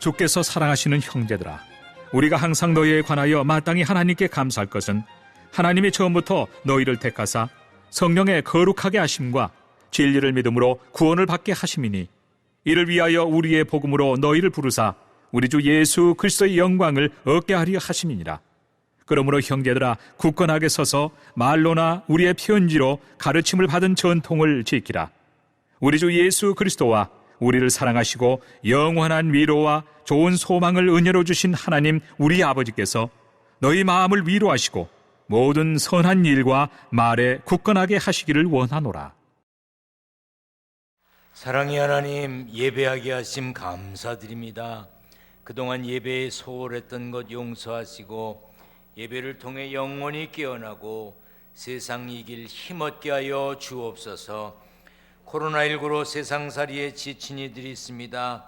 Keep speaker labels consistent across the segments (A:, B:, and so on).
A: 주께서 사랑하시는 형제들아, 우리가 항상 너희에 관하여 마땅히 하나님께 감사할 것은 하나님이 처음부터 너희를 택하사 성령의 거룩하게 하심과 진리를 믿음으로 구원을 받게 하심이니, 이를 위하여 우리의 복음으로 너희를 부르사 우리 주 예수 그리스도의 영광을 얻게 하려 하심이니라. 그러므로 형제들아, 굳건하게 서서 말로나 우리의 편지로 가르침을 받은 전통을 지키라. 우리 주 예수 그리스도와 우리를 사랑하시고 영원한 위로와 좋은 소망을 은혜로 주신 하나님 우리 아버지께서 너희 마음을 위로하시고 모든 선한 일과 말에 굳건하게 하시기를 원하노라.
B: 사랑의 하나님, 예배하게 하심 감사드립니다. 그동안 예배에 소홀했던 것 용서하시고 예배를 통해 영원히 깨어나고 세상 이길 힘없게 하여 주옵소서. 코로나19로 세상살이에 지친 이들이 있습니다.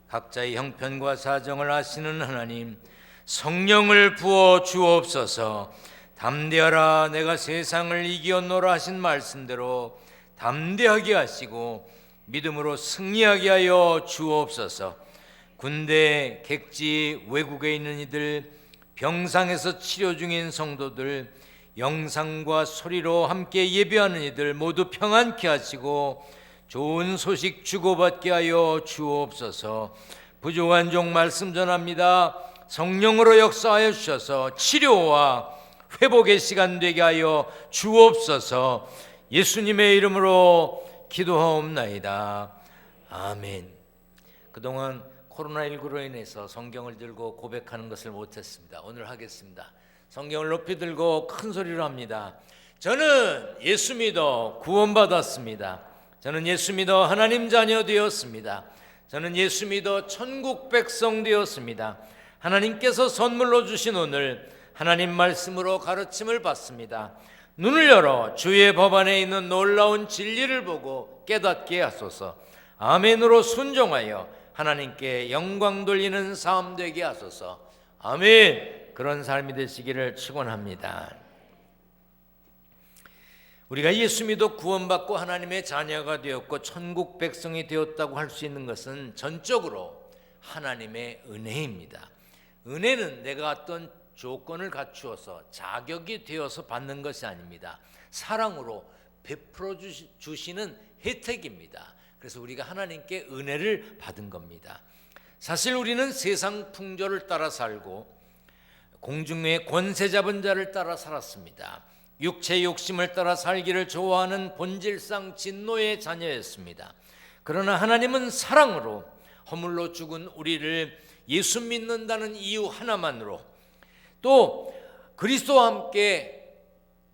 B: 각자의 형편과 사정을 아시는 하나님, 성령을 부어 주옵소서. 담대하라, 내가 세상을 이기었노라 하신 말씀대로 담대하게 하시고 믿음으로 승리하게 하여 주옵소서. 군대, 객지, 외국에 있는 이들, 병상에서 치료 중인 성도들, 영상과 소리로 함께 예배하는 이들 모두 평안케 하시고 좋은 소식 주고받게 하여 주옵소서. 부족한 종 말씀 전합니다. 성령으로 역사하여 주셔서 치료와 회복의 시간 되게 하여 주옵소서. 예수님의 이름으로 기도하옵나이다. 아멘. 그동안 코로나19로 인해서 성경을 들고 고백하는 것을 못했습니다. 오늘 하겠습니다. 성경을 높이 들고 큰 소리로 합니다. 저는 예수 믿어 구원받았습니다. 저는 예수 믿어 하나님 자녀 되었습니다. 저는 예수 믿어 천국 백성 되었습니다. 하나님께서 선물로 주신 오늘 하나님 말씀으로 가르침을 받습니다. 눈을 열어 주의 법 안에 있는 놀라운 진리를 보고 깨닫게 하소서. 아멘으로 순종하여 하나님께 영광 돌리는 삶 되게 하소서. 아멘. 그런 삶이 되시기를 축원합니다. 우리가 예수 믿어 구원받고 하나님의 자녀가 되었고 천국 백성이 되었다고 할 수 있는 것은 전적으로 하나님의 은혜입니다. 은혜는 내가 어떤 조건을 갖추어서 자격이 되어서 받는 것이 아닙니다. 사랑으로 베풀어 주시는 혜택입니다. 그래서 우리가 하나님께 은혜를 받은 겁니다. 사실 우리는 세상 풍조를 따라 살고 공중의 권세 잡은 자를 따라 살았습니다. 육체의 욕심을 따라 살기를 좋아하는 본질상 진노의 자녀였습니다. 그러나 하나님은 사랑으로 허물로 죽은 우리를 예수 믿는다는 이유 하나만으로, 또 그리스도와 함께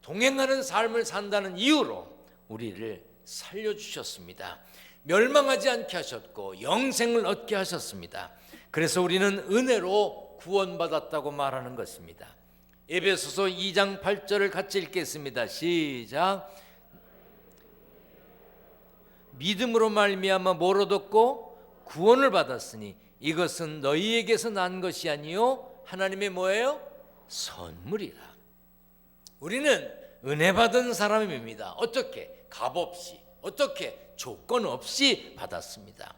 B: 동행하는 삶을 산다는 이유로 우리를 살려주셨습니다. 멸망하지 않게 하셨고 영생을 얻게 하셨습니다. 그래서 우리는 은혜로 구원받았다고 말하는 것입니다. 에베소서 2장 8절을 같이 읽겠습니다. 시작. 믿음으로 말미암아 뭘 얻었고 구원을 받았으니 이것은 너희에게서 난 것이 아니요 하나님의 뭐예요? 선물이라. 우리는 은혜 받은 사람입니다. 어떻게? 값없이, 어떻게? 조건 없이 받았습니다.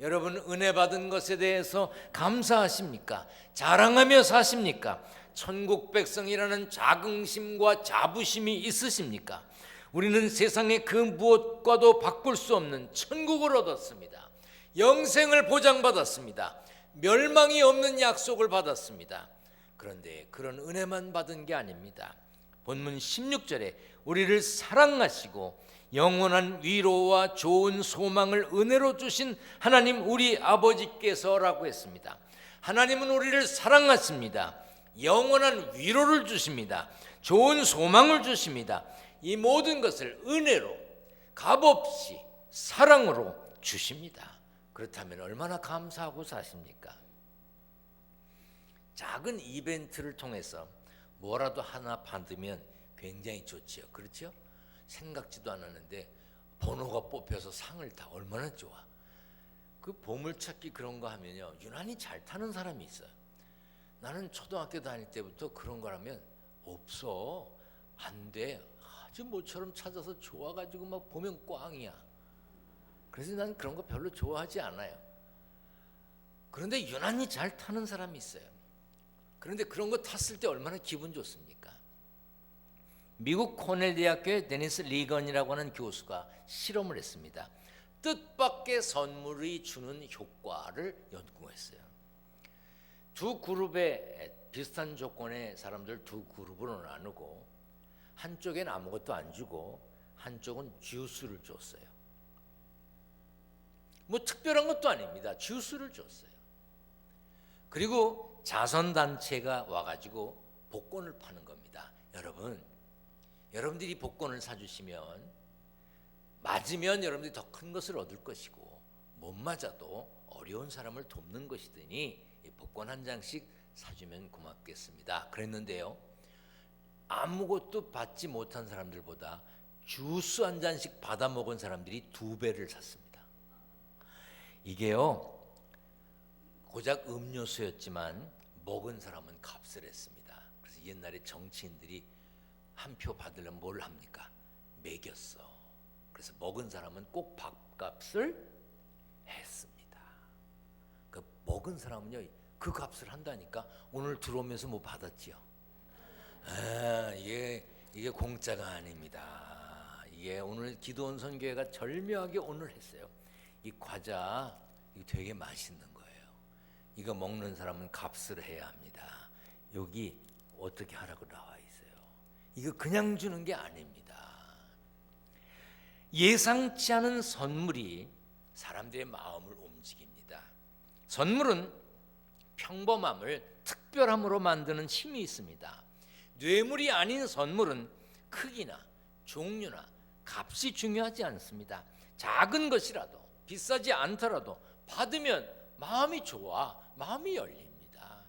B: 여러분, 은혜 받은 것에 대해서 감사하십니까? 자랑하며 사십니까? 천국 백성이라는 자긍심과 자부심이 있으십니까? 우리는 세상의 그 무엇과도 바꿀 수 없는 천국을 얻었습니다. 영생을 보장받았습니다. 멸망이 없는 약속을 받았습니다. 그런데 그런 은혜만 받은 게 아닙니다. 본문 16절에 우리를 사랑하시고 영원한 위로와 좋은 소망을 은혜로 주신 하나님 우리 아버지께서라고 했습니다. 하나님은 우리를 사랑하십니다. 영원한 위로를 주십니다. 좋은 소망을 주십니다. 이 모든 것을 은혜로, 값없이, 사랑으로 주십니다. 그렇다면 얼마나 감사하고 사십니까? 작은 이벤트를 통해서 뭐라도 하나 받으면 굉장히 좋지요. 그렇죠? 생각지도 않았는데 번호가 뽑혀서 상을 타. 얼마나 좋아. 그 보물찾기 그런 거 하면요, 유난히 잘 타는 사람이 있어요. 나는 초등학교 다닐 때부터 그런 거라면 없어, 안 돼, 아주 모처럼 찾아서 좋아가지고 막 보면 꽝이야. 그래서 난 그런 거 별로 좋아하지 않아요. 그런데 유난히 잘 타는 사람이 있어요. 그런데 그런 거 탔을 때 얼마나 기분 좋습니까? 미국 코넬 대학교의 데니스 리건이라고 하는 교수가 실험을 했습니다. 뜻밖의 선물이 주는 효과를 연구했어요. 두 그룹의 비슷한 조건의 사람들 두 그룹으로 나누고 한쪽엔 아무것도 안 주고 한쪽은 주스를 줬어요. 뭐 특별한 것도 아닙니다. 주스를 줬어요. 그리고 자선단체가 와가지고 복권을 파는 겁니다. 여러분들이 복권을 사주시면 맞으면 여러분들이 더 큰 것을 얻을 것이고 못 맞아도 어려운 사람을 돕는 것이더니 복권 한 장씩 사주면 고맙겠습니다. 그랬는데요, 아무것도 받지 못한 사람들보다 주스 한 잔씩 받아 먹은 사람들이 2배를 샀습니다. 이게요, 고작 음료수였지만 먹은 사람은 값을 했습니다. 그래서 옛날에 정치인들이 한 표 받으려면 뭘 합니까? 매겼어. 그래서 먹은 사람은 꼭 밥값을 했습니다. 그 먹은 사람은요, 그 값을 한다니까. 오늘 들어오면서 뭐 받았지요? 이게 공짜가 아닙니다. 이게 오늘 기도원 선교회가 절묘하게 오늘 했어요. 이 과자 이거 되게 맛있는 거예요. 이거 먹는 사람은 값을 해야 합니다. 여기 어떻게 하라고 나와 있어요. 이거 그냥 주는 게 아닙니다. 예상치 않은 선물이 사람들의 마음을 움직입니다. 선물은 평범함을 특별함으로 만드는 힘이 있습니다. 뇌물이 아닌 선물은 크기나 종류나 값이 중요하지 않습니다. 작은 것이라도 비싸지 않더라도 받으면 마음이 좋아, 마음이 열립니다.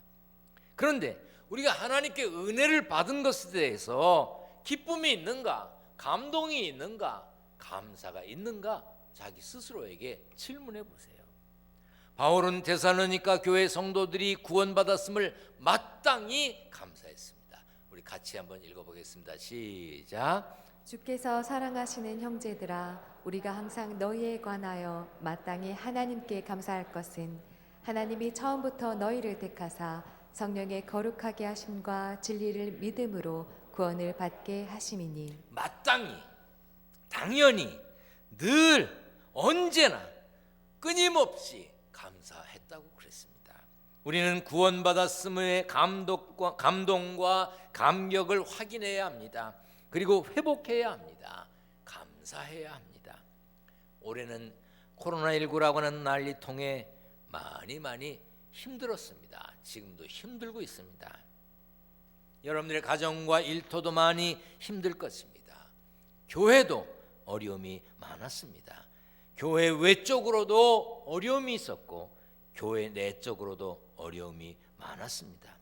B: 그런데 우리가 하나님께 은혜를 받은 것에 대해서 기쁨이 있는가, 감동이 있는가, 감사가 있는가, 자기 스스로에게 질문해 보세요. 바울은 데살로니가 교회 성도들이 구원받았음을 마땅히 감사했습니다. 우리 같이 한번 읽어보겠습니다. 시작.
C: 주께서 사랑하시는 형제들아, 우리가 항상 너희에 관하여 마땅히 하나님께 감사할 것은 하나님이 처음부터 너희를 택하사 성령의 거룩하게 하심과 진리를 믿음으로 구원을 받게 하심이니.
B: 마땅히, 당연히, 늘, 언제나, 끊임없이 감사했다고 그랬습니다. 우리는 구원받았음의 감동과 감격을 확인해야 합니다. 그리고 회복해야 합니다. 감사해야 합니다. 올해는 코로나19라고 하는 난리통에 많이 힘들었습니다. 지금도 힘들고 있습니다. 여러분들의 가정과 일터도 많이 힘들 것입니다. 교회도 어려움이 많았습니다. 교회 외적으로도 어려움이 있었고 교회 내적으로도 어려움이 많았습니다.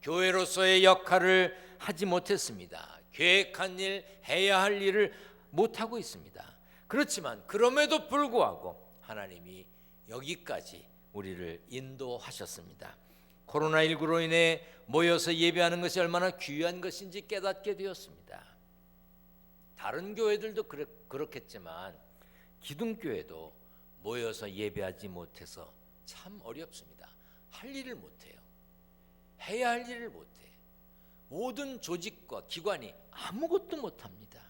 B: 교회로서의 역할을 하지 못했습니다. 계획한 일, 해야 할 일을 못하고 있습니다. 그렇지만 그럼에도 불구하고 하나님이 여기까지 우리를 인도하셨습니다. 코로나19로 인해 모여서 예배하는 것이 얼마나 귀한 것인지 깨닫게 되었습니다. 다른 교회들도 그렇겠지만 기둥교회도 모여서 예배하지 못해서 참 어렵습니다. 할 일을 못해요. 해야 할 일을 못해. 모든 조직과 기관이 아무것도 못합니다.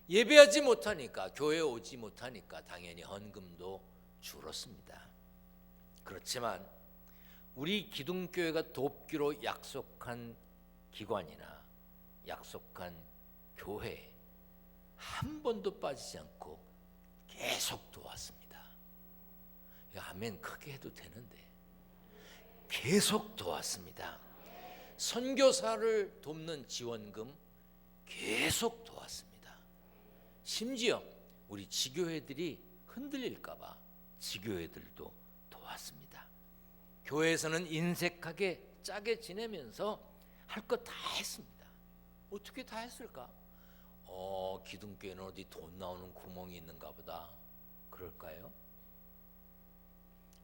B: 예배하지 못하니까, 교회에 오지 못하니까 당연히 헌금도 줄었습니다. 그렇지만 우리 기둥교회가 돕기로 약속한 기관이나 약속한 교회 한 번도 빠지지 않고 계속 도왔습니다. 아멘 크게 해도 되는데 계속 도왔습니다. 선교사를 돕는 지원금 계속 도왔습니다. 심지어 우리 지교회들이 흔들릴까 봐 지교회들도 도왔습니다. 교회에서는 인색하게 짜게 지내면서 할 것 다 했습니다. 어떻게 다 했을까? 기둥교회는 어디 돈 나오는 구멍이 있는가 보다. 그럴까요?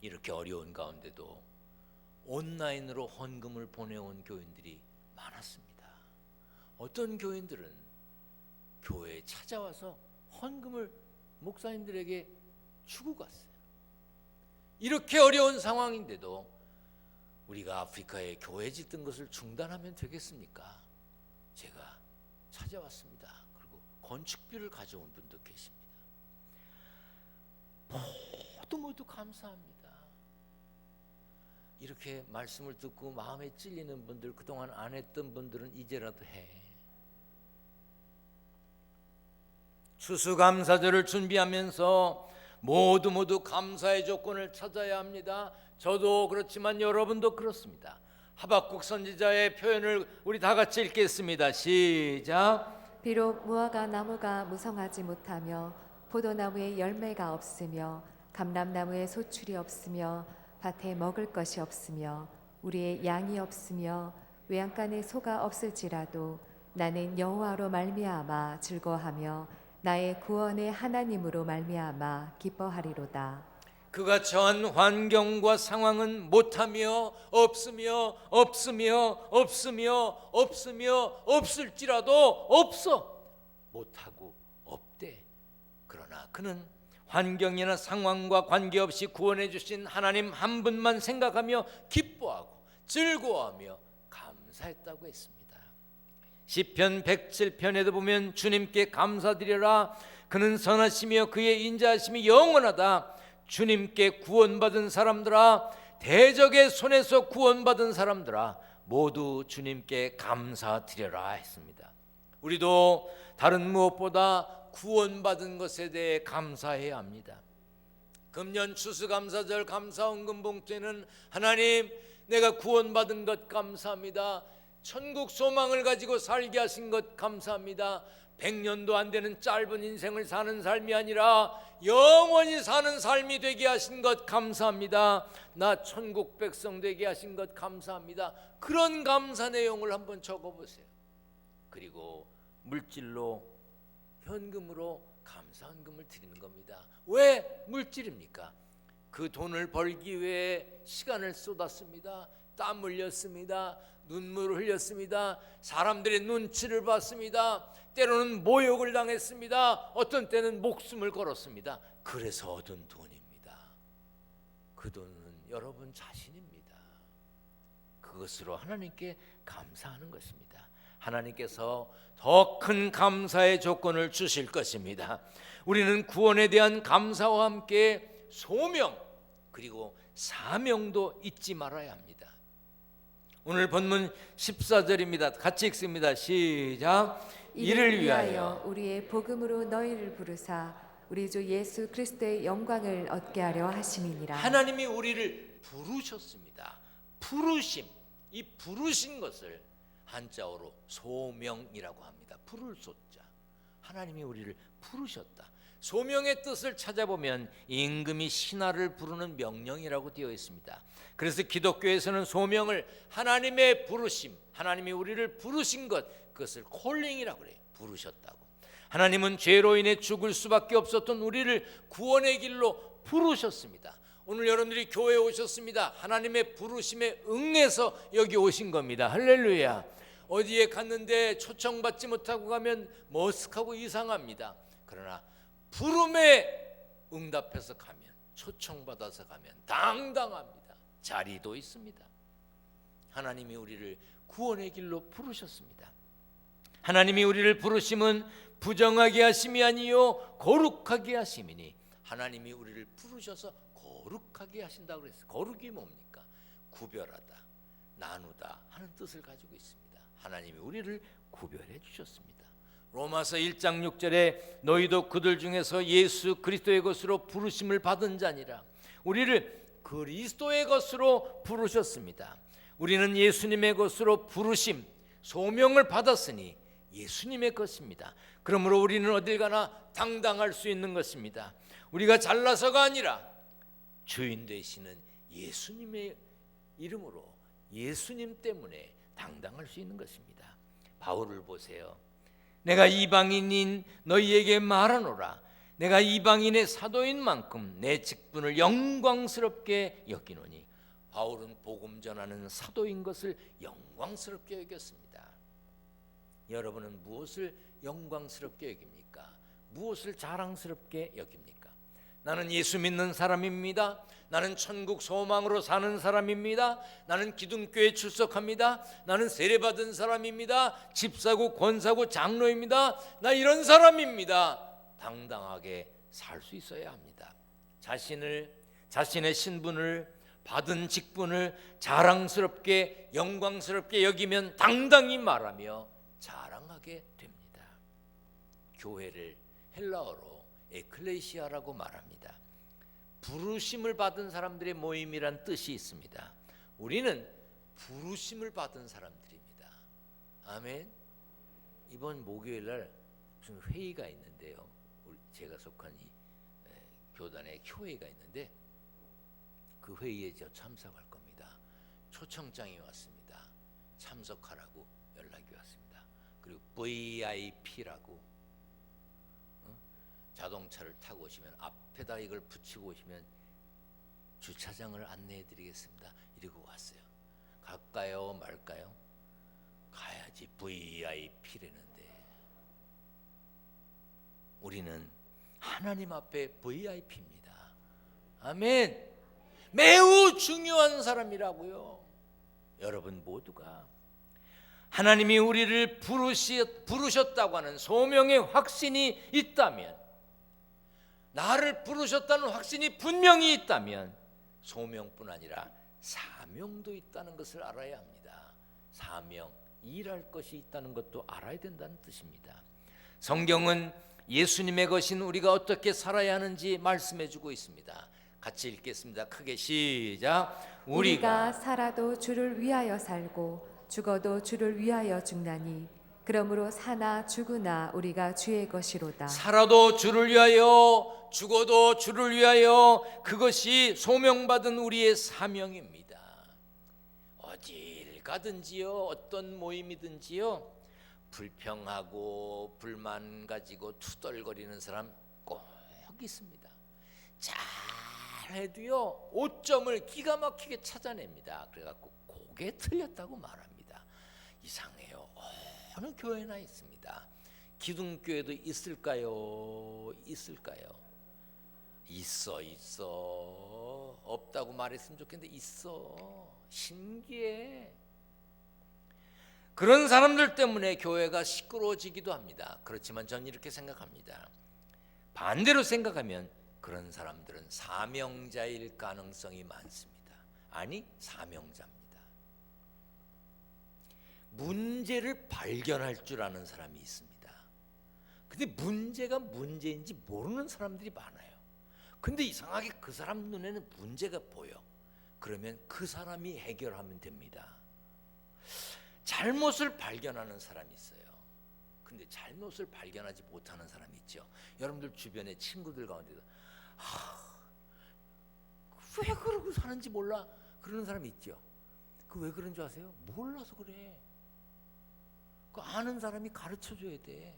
B: 이렇게 어려운 가운데도 온라인으로 헌금을 보내온 교인들이 많았습니다. 어떤 교인들은 교회에 찾아와서 헌금을 목사님들에게 주고 갔어요. 이렇게 어려운 상황인데도 우리가 아프리카에 교회 짓던 것을 중단하면 되겠습니까? 제가 찾아왔습니다. 그리고 건축비를 가져온 분도 계십니다. 모두 감사합니다. 이렇게 말씀을 듣고 마음에 찔리는 분들, 그동안 안 했던 분들은 이제라도 해. 추수감사절을 준비하면서 모두 감사의 조건을 찾아야 합니다. 저도 그렇지만 여러분도 그렇습니다. 하박국 선지자의 표현을 우리 다 같이 읽겠습니다. 시작.
C: 비록 무화과 나무가 무성하지 못하며 포도나무에 열매가 없으며 감람나무에 소출이 없으며 밭에 먹을 것이 없으며 우리의 양이 없으며 외양간에 소가 없을지라도 나는 여호와로 말미암아 즐거워하며 나의 구원의 하나님으로 말미암아 기뻐하리로다.
B: 그가 처한 환경과 상황은 못하며 없으며 없을지라도 없어. 못하고 없대. 그러나 그는 환경이나 상황과 관계없이 구원해 주신 하나님 한 분만 생각하며 기뻐하고 즐거워하며 감사했다고 했습니다. 시편 107편에도 보면 주님께 감사드려라. 그는 선하시며 그의 인자하심이 영원하다. 주님께 구원받은 사람들아, 대적의 손에서 구원받은 사람들아, 모두 주님께 감사드려라 했습니다. 우리도 다른 무엇보다 구원받은 것에 대해 감사해야 합니다. 금년 추수감사절 감사헌금 봉투에는 하나님, 내가 구원받은 것 감사합니다. 천국 소망을 가지고 살게 하신 것 감사합니다. 100년도 안 되는 짧은 인생을 사는 삶이 아니라 영원히 사는 삶이 되게 하신 것 감사합니다. 나 천국 백성 되게 하신 것 감사합니다. 그런 감사 내용을 한번 적어보세요. 그리고 물질로, 현금으로 감사헌금을 드리는 겁니다. 왜 물질입니까? 그 돈을 벌기 위해 시간을 쏟았습니다. 땀 흘렸습니다. 눈물을 흘렸습니다. 사람들의 눈치를 봤습니다. 때로는 모욕을 당했습니다. 어떤 때는 목숨을 걸었습니다. 그래서 얻은 돈입니다. 그 돈은 여러분 자신입니다. 그것으로 하나님께 감사하는 것입니다. 하나님께서 더 큰 감사의 조건을 주실 것입니다. 우리는 구원에 대한 감사와 함께 소명 그리고 사명도 잊지 말아야 합니다. 오늘 본문 14절입니다. 같이 읽습니다. 시작. 이를 위하여
C: 우리의 복음으로 너희를 부르사 우리 주 예수 그리스도의 영광을 얻게 하려 하심이니라.
B: 하나님이 우리를 부르셨습니다. 부르심, 이 부르신 것을 한자어로 소명이라고 합니다. 부를 소자. 하나님이 우리를 부르셨다. 소명의 뜻을 찾아보면 임금이 신하를 부르는 명령이라고 되어 있습니다. 그래서 기독교에서는 소명을 하나님의 부르심, 하나님이 우리를 부르신 것, 그것을 콜링이라고 그래요. 부르셨다고. 하나님은 죄로 인해 죽을 수밖에 없었던 우리를 구원의 길로 부르셨습니다. 오늘 여러분들이 교회에 오셨습니다. 하나님의 부르심에 응해서 여기 오신 겁니다. 할렐루야. 어디에 갔는데 초청받지 못하고 가면 머쓱하고 이상합니다. 그러나 부름에 응답해서 가면, 초청받아서 가면 당당합니다. 자리도 있습니다. 하나님이 우리를 구원의 길로 부르셨습니다. 하나님이 우리를 부르심은 부정하게 하심이 아니요 거룩하게 하심이니, 하나님이 우리를 부르셔서 거룩하게 하신다고 그랬어요. 거룩이 뭡니까? 구별하다, 나누다 하는 뜻을 가지고 있습니다. 하나님이 우리를 구별해 주셨습니다. 로마서 1장 6절에 너희도 그들 중에서 예수 그리스도의 것으로 부르심을 받은 자니라. 우리를 그리스도의 것으로 부르셨습니다. 우리는 예수님의 것으로 부르심, 소명을 받았으니 예수님의 것입니다. 그러므로 우리는 어딜 가나 당당할 수 있는 것입니다. 우리가 잘나서가 아니라 주인 되시는 예수님의 이름으로, 예수님 때문에 당당할 수 있는 것입니다. 바울을 보세요. 내가 이방인인 너희에게 말하노라. 내가 이방인의 사도인 만큼 내 직분을 영광스럽게 여기노니. 바울은 복음 전하는 사도인 것을 영광스럽게 여겼습니다. 여러분은 무엇을 영광스럽게 여깁니까? 무엇을 자랑스럽게 여깁니까? 나는 예수 믿는 사람입니다. 나는 천국 소망으로 사는 사람입니다. 나는 기둥교회 출석합니다. 나는 세례받은 사람입니다. 집사고 권사고 장로입니다. 나 이런 사람입니다. 당당하게 살 수 있어야 합니다. 자신의 신분을, 받은 직분을 자랑스럽게 영광스럽게 여기면 당당히 말하며 자랑하게 됩니다. 교회를 헬라어로 에클레시아라고 말합니다. 부르심을 받은 사람들의 모임이란 뜻이 있습니다. 우리는 부르심을 받은 사람들입니다. 아멘. 이번 목요일 날 무슨 회의가 있는데요. 제가 속한 이 교단의 교회가 있는데 그 회의에 저 참석할 겁니다. 초청장이 왔습니다. 참석하라고 연락이 왔습니다. 그리고 VIP라고 자동차를 타고 오시면 앞에다 이걸 붙이고 오시면 주차장을 안내해 드리겠습니다. 이러고 왔어요. 갈까요 말까요? 가야지. VIP라는데 우리는 하나님 앞에 VIP입니다. 아멘. 매우 중요한 사람이라고요. 여러분 모두가 하나님이 우리를 부르셨다고 하는 소명의 확신이 있다면, 나를 부르셨다는 확신이 분명히 있다면 소명뿐 아니라 사명도 있다는 것을 알아야 합니다. 사명, 일할 것이 있다는 것도 알아야 된다는 뜻입니다. 성경은 예수님의 것인 우리가 어떻게 살아야 하는지 말씀해 주고 있습니다. 같이 읽겠습니다. 크게 시작.
C: 우리가 살아도 주를 위하여 살고 죽어도 주를 위하여 죽나니 그러므로 사나 죽으나 우리가 주의 것이로다.
B: 살아도 주를 위하여 죽어도 주를 위하여, 그것이 소명받은 우리의 사명입니다. 어딜 가든지요, 어떤 모임이든지요, 불평하고 불만 가지고 투덜거리는 사람 꼭 있습니다. 잘해도요 5점을 기가 막히게 찾아냅니다. 그래갖고 그게 틀렸다고 말합니다. 이상해요. 어느 교회나 있습니다. 기둥교회도 있을까요? 있어. 없다고 말했으면 좋겠는데 있어. 신기해. 그런 사람들 때문에 교회가 시끄러워지기도 합니다. 그렇지만 저는 이렇게 생각합니다. 반대로 생각하면 그런 사람들은 사명자일 가능성이 많습니다. 아니, 사명자입니다. 문제를 발견할 줄 아는 사람이 있습니다. 근데 문제가 문제인지 모르는 사람들이 많아요. 근데 이상하게 그 사람 눈에는 문제가 보여. 그러면 그 사람이 해결하면 됩니다. 잘못을 발견하는 사람이 있어요. 근데 잘못을 발견하지 못하는 사람이 있죠. 여러분들 주변에 친구들 가운데도 왜 그러고 사는지 몰라 그러는 사람이 있죠. 그 왜 그런 줄 아세요? 몰라서 그래. 그 아는 사람이 가르쳐줘야 돼.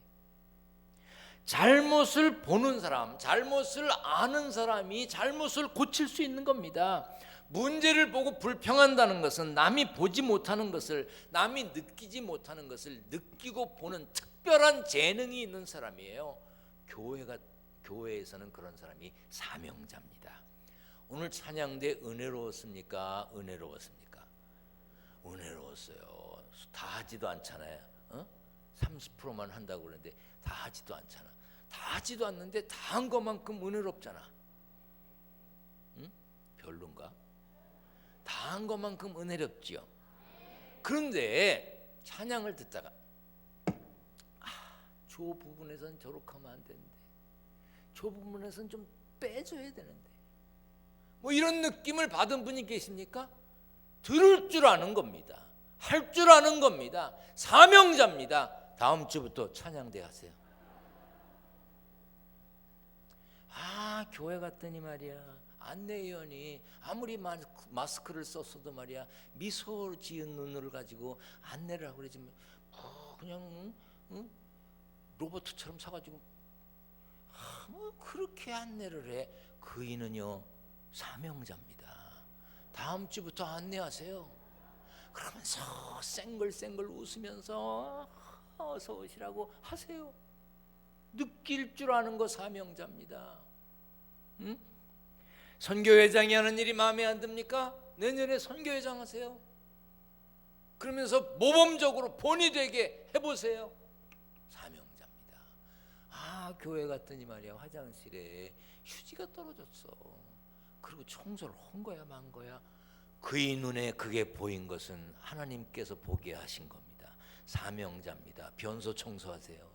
B: 잘못을 보는 사람, 잘못을 아는 사람이 잘못을 고칠 수 있는 겁니다. 문제를 보고 불평한다는 것은 남이 보지 못하는 것을, 남이 느끼지 못하는 것을 느끼고 보는 특별한 재능이 있는 사람이에요. 교회에서는 그런 사람이 사명자입니다. 오늘 찬양대 은혜로웠습니까? 은혜로웠어요. 다 하지도 않잖아요. 30%만 한다고 그러는데 다 하지도 않잖아. 다 하지도 않는데 다 한 것만큼 은혜롭잖아. 응? 별론가? 다 한 것만큼 은혜롭지요. 그런데 찬양을 듣다가 저 부분에선 저렇게 하면 안 되는데, 저 부분에선 좀 빼줘야 되는데, 뭐 이런 느낌을 받은 분이 계십니까? 들을 줄 아는 겁니다. 할 줄 아는 겁니다. 사명자입니다. 다음 주부터 찬양대 하세요. 교회 갔더니 말이야, 안내위원이 아무리 마스크를 썼어도 말이야, 미소 지은 눈을 가지고 안내를 하고 그러지, 그냥 로봇처럼 서가지고 뭐 그렇게 안내를 해. 그이는요 사명자입니다. 다음 주부터 안내하세요. 그러면서 쌩글쌩글 웃으면서 어서 오시라고 하세요. 느낄 줄 아는 거 사명자입니다. 선교회장이 하는 일이 마음에 안 듭니까? 내년에 선교회장 하세요. 그러면서 모범적으로 본이 되게 해보세요. 사명자입니다. 교회 갔더니 말이야, 화장실에 휴지가 떨어졌어. 그리고 청소를 한 거야 만 거야? 그의 눈에 그게 보인 것은 하나님께서 보게 하신 겁니다. 사명자입니다. 변소 청소하세요.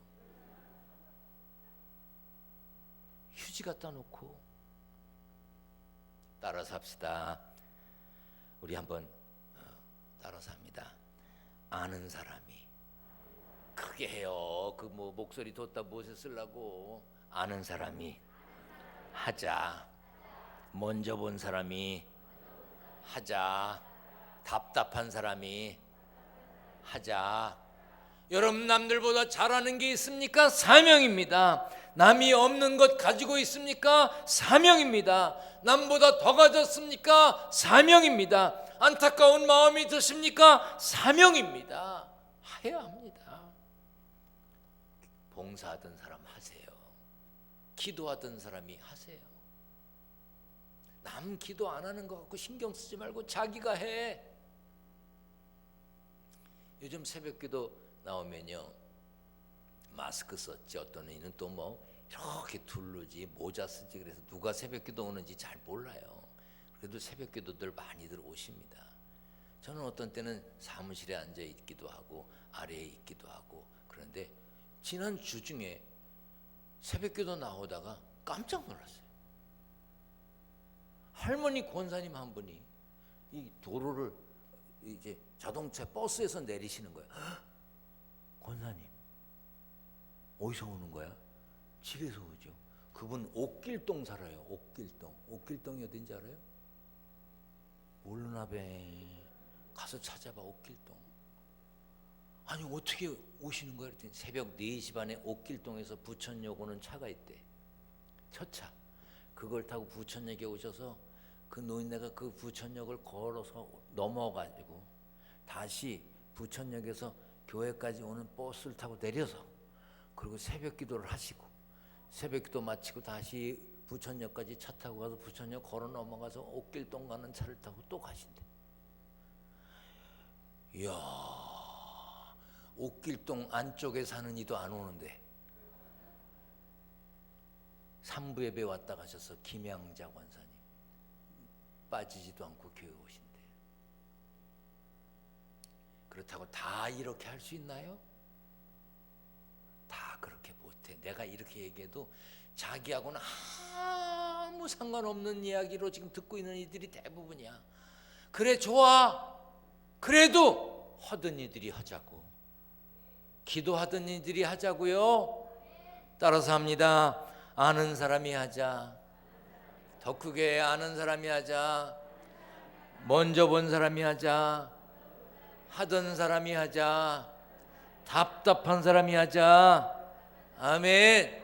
B: 휴지 갖다 놓고 따라서 합시다. 우리 한번 따라서 합니다. 아는 사람이 크게 해요. 그 뭐 목소리 뒀다 무엇에 쓰려고. 아는 사람이 하자. 먼저 본 사람이 하자. 답답한 사람이 하자. 여러분, 남들보다 잘하는 게 있습니까? 사명입니다. 남이 없는 것 가지고 있습니까? 사명입니다. 남보다 더 가졌습니까? 사명입니다. 안타까운 마음이 드십니까? 사명입니다. 해야 합니다. 봉사하던 사람 하세요. 기도하던 사람이 하세요. 남 기도 안 하는 거 갖고 신경 쓰지 말고 자기가 해. 요즘 새벽기도 나오면요, 마스크 썼지, 어떤 이는 또 뭐 이렇게 둘르지, 모자 쓰지. 그래서 누가 새벽기도 오는지 잘 몰라요. 그래도 새벽기도들 많이들 오십니다. 저는 어떤 때는 사무실에 앉아 있기도 하고 아래에 있기도 하고. 그런데 지난 주 중에 새벽기도 나오다가 깜짝 놀랐어요. 할머니 권사님 한 분이 이 도로를 이제 자동차 버스에서 내리시는 거예요. 권사님, 어디서 오는 거야? 집에서 오죠. 그분 옥길동 살아요. 옥길동. 옥길동이 어딘지 알아요? 모르나 배. 가서 찾아봐. 옥길동. 아니 어떻게 오시는 거야? 그랬더니 새벽 4시 반에 옥길동에서 부천역 오는 차가 있대. 첫 차. 그걸 타고 부천역에 오셔서 그 노인네가 그 부천역을 걸어서 넘어가지고 다시 부천역에서 교회까지 오는 버스를 타고 내려서, 그리고 새벽 기도를 하시고, 새벽 기도 마치고 다시 부천역까지 차 타고 가서 부천역 걸어 넘어가서 옥길동 가는 차를 타고 또 가신대. 이야, 옥길동 안쪽에 사는 이도 안 오는데 3부 예배 왔다 가셔서 김양자 권사님 빠지지도 않고 교회 오신대. 그렇다고 다 이렇게 할 수 있나요? 다 그렇게 못해. 내가 이렇게 얘기해도 자기하고는 아무 상관없는 이야기로 지금 듣고 있는 이들이 대부분이야. 그래, 좋아. 그래도 하던 이들이 하자고. 기도하던 이들이 하자고요. 따라서 합니다. 아는 사람이 하자. 더 크게 아는 사람이 하자. 먼저 본 사람이 하자. 하던 사람이 하자. 답답한 사람이 하자. 아멘.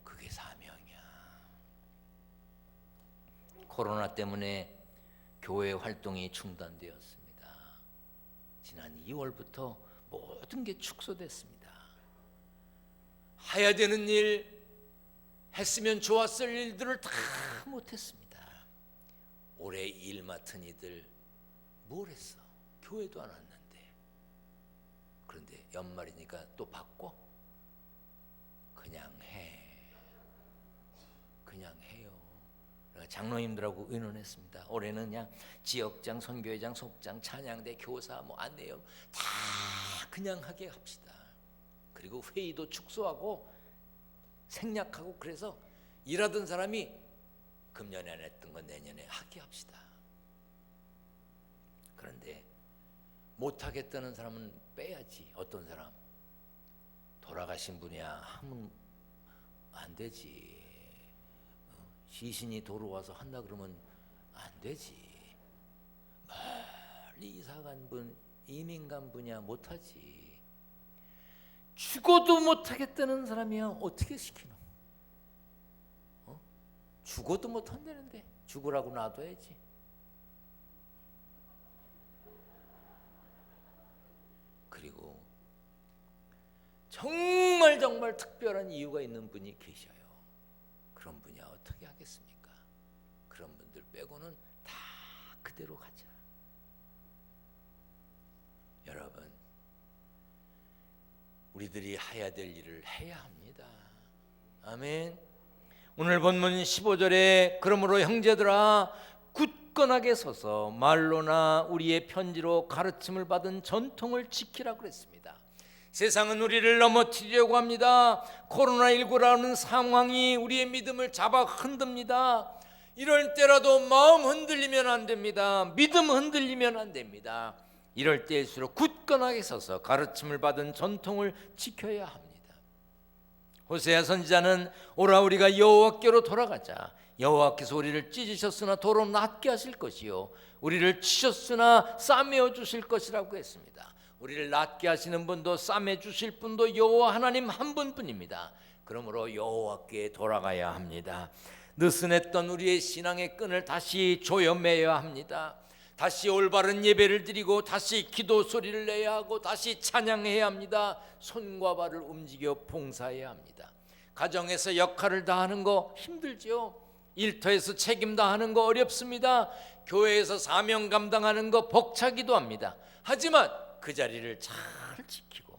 B: 그게 사명이야. 코로나 때문에 교회 활동이 중단되었습니다. 지난 2월부터 모든 게 축소됐습니다. 해야 되는 일, 했으면 좋았을 일들을 다 못했습니다. 올해 일 맡은 이들 뭘 했어? 교회도 안 왔는데. 그런데 연말이니까 또 바꿔? 그냥 해. 그냥 해요. 장로님들하고 의논했습니다. 올해는 그냥 지역장, 선교회장, 속장, 찬양대, 교사, 뭐 안내요, 다 그냥 하게 합시다. 그리고 회의도 축소하고 생략하고, 그래서 일하던 사람이 금년에 안 했던 건 내년에 하게 합시다. 그런데 못하겠다는 사람은 빼야지. 어떤 사람 돌아가신 분이야 하면 안 되지. 시신이 돌아와서 한다 그러면 안 되지. 멀리 이사간 분, 이민 간 분이야 못하지. 죽어도 못하겠다는 사람이야 어떻게 시키노? 죽어도 못한다는데 죽으라고 놔둬야지. 그리고 정말 특별한 이유가 있는 분이 계셔요. 그런 분이야 어떻게 하겠습니까? 그런 분들 빼고는 다 그대로 가자. 여러분, 우리들이 해야 될 일을 해야 합니다. 아멘. 오늘 본문 15절에 그러므로 형제들아 굳건하게 서서 말로나 우리의 편지로 가르침을 받은 전통을 지키라고 그랬습니다. 세상은 우리를 넘어뜨리려고 합니다. 코로나19라는 상황이 우리의 믿음을 잡아 흔듭니다. 이럴 때라도 마음 흔들리면 안 됩니다. 믿음 흔들리면 안 됩니다. 이럴 때일수록 굳건하게 서서 가르침을 받은 전통을 지켜야 합니다. 호세아 선지자는 오라 우리가 여호와께로 돌아가자. 여호와께서 우리를 찢으셨으나 도로 낫게 하실 것이요 우리를 치셨으나 싸매어 주실 것이라고 했습니다. 우리를 낫게 하시는 분도 싸매 주실 분도 여호와 하나님 한 분뿐입니다. 그러므로 여호와께 돌아가야 합니다. 느슨했던 우리의 신앙의 끈을 다시 조여매야 합니다. 다시 올바른 예배를 드리고 다시 기도 소리를 내야 하고 다시 찬양해야 합니다. 손과 발을 움직여 봉사해야 합니다. 가정에서 역할을 다하는 거 힘들죠. 일터에서 책임 다하는 거 어렵습니다. 교회에서 사명 감당하는 거 벅차기도 합니다. 하지만 그 자리를 잘 지키고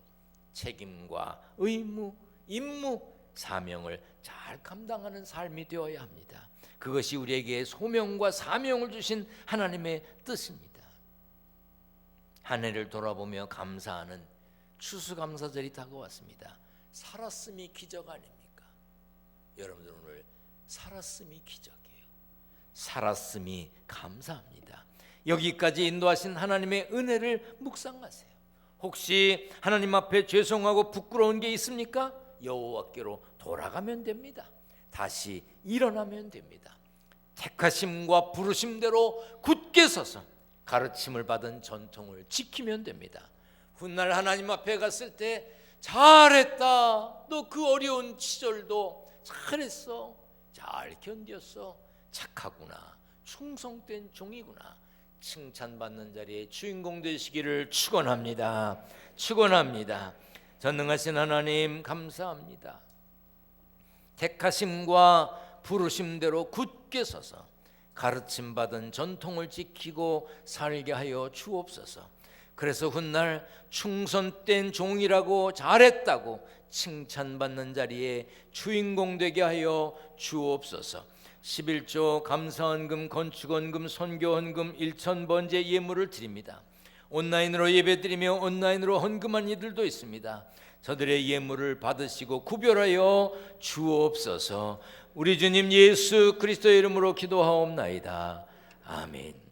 B: 책임과 의무, 임무, 사명을 잘 감당하는 삶이 되어야 합니다. 그것이 우리에게 소명과 사명을 주신 하나님의 뜻입니다. 한 해를 돌아보며 감사하는 추수감사절이 다가왔습니다. 살았음이 기적 아닙니까? 여러분들 오늘 살았음이 기적이에요. 살았음이 감사합니다. 여기까지 인도하신 하나님의 은혜를 묵상하세요. 혹시 하나님 앞에 죄송하고 부끄러운 게 있습니까? 여호와께로 돌아가면 됩니다. 다시 일어나면 됩니다. 택하심과 부르심대로 굳게 서서 가르침을 받은 전통을 지키면 됩니다. 훗날 하나님 앞에 갔을 때 잘했다. 너 그 어려운 시절도 잘했어. 잘 견뎠어. 착하구나. 충성된 종이구나. 칭찬받는 자리에 주인공 되시기를 축원합니다. 축원합니다. 전능하신 하나님 감사합니다. 택하심과 부르심대로 굳게 서서 가르침받은 전통을 지키고 살게 하여 주옵소서. 그래서 훗날 충성된 종이라고 잘했다고 칭찬받는 자리에 주인공 되게 하여 주옵소서. 11조 감사헌금, 건축헌금, 선교헌금 1,000번째 예물을 드립니다. 온라인으로 예배드리며 온라인으로 헌금한 이들도 있습니다. 저들의 예물을 받으시고 구별하여 주옵소서. 우리 주님 예수 그리스도의 이름으로 기도하옵나이다. 아멘.